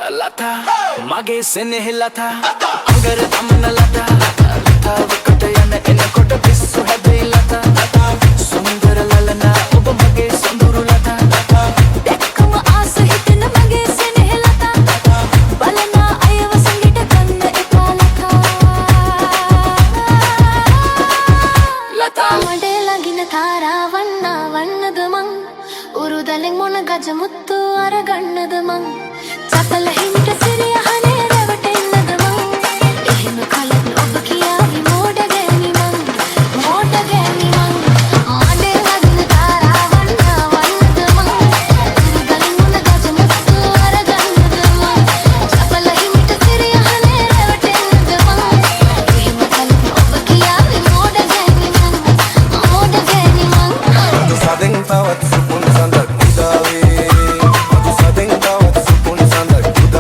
लता मागे सेनेह लता अंगर दमन लता लता वकट यन इन कोट पिस्सु है लता सुंदर ललना ඔබ මගේ සොඳුරු ලතා දැක්කම ආස හිතෙන මගේ සෙනෙහ ලතා බලනා අයව සංගීත ගන්න එපා ලතා මඩේ ළඟින තාරාවන්න වන්නද මං උරුදලෙන් මොන ගජ මුත්තු අරගන්නද මං චපල හිමිට සිරියහනේ රැවටෙන්නද මං එහෙම කලත් ඔබ කියාවි මෝඩ ගෑනි මං මඩේ ළඟින තාරාවන්න වන්නද මං උරුදලෙන් මොන ගජ මුත්තු අරගන්නද මං චපල හිමිට සිරියහනේ රැවටෙන්නද මං එහෙම කලත් ඔබ කියාවි මෝඩ ගෑනි මං Adu sadeng tawat supun sandak udawe Adu sadeng tawat supun sandak udawe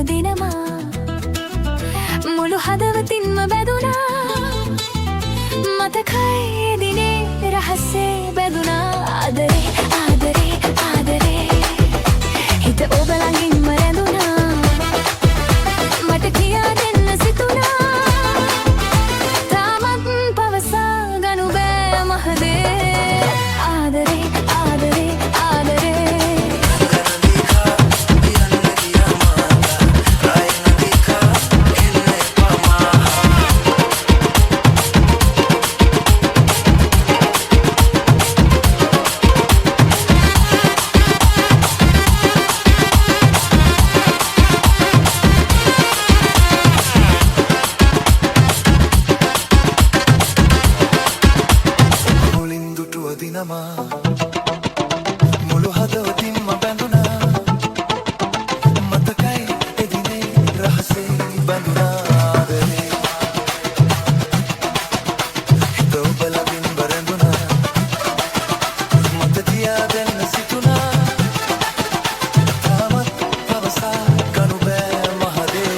දිනමා මුළු හදවතින්ම බැඳුනා මතකයි ඒ දිනේ රහසේ බැඳුනා ආදරේ ආදරේ ආදරේ හිත ඔබ ළඟින්ම රැඳුනා මට කියා දෙන්න සිතුනා තාමත් පවසා ගනු බෑ මහදේ ආදරේ ආදරේ ආදරේ මුළු හදවතින්ම බැඳුනා මතකයි එදිනේ රහසේ බැඳුනා ආදරේ හිත ඔබ ළඟින් බැඳුනා මට කියා දෙන්න සිතුනා තාමත් පවසා ගනු බෑ මහදේ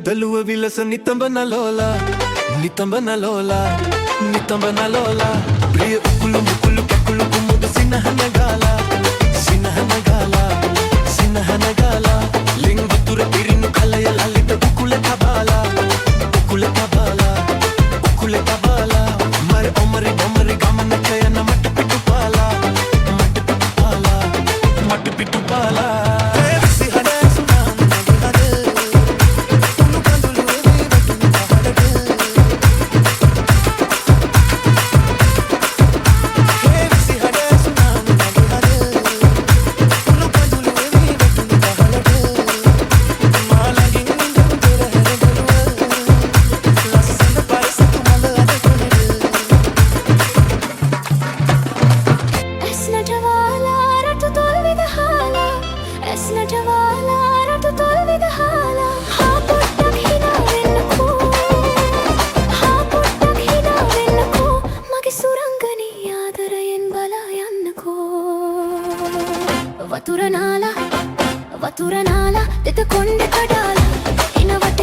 ದಲುವ ವಿಲಸ ನಿತಂಬನ ಲೋಲ ಪ್ರಿಯ ಉಕ್ಕುಲು ಮುಕ್ಕುಲು ಕೆಕ್ಕುಲು ಕುಮ್ಮುದು ಸಿನಹನಗಾಲ ಲಿಂಗತುರ ತಿರಿನು ಕಲೆಯ ಲಲಿತ ಉಕ್ಕುಲೆ ಕಬಾಲ ಮರೆ ಒಮರಿ ಗಮನ ಕಯನ ಮಟ್ಟ ಪಿಟ್ಟು ಪಾಲ వతురనాల దెత కొండ కడాల ఇనవట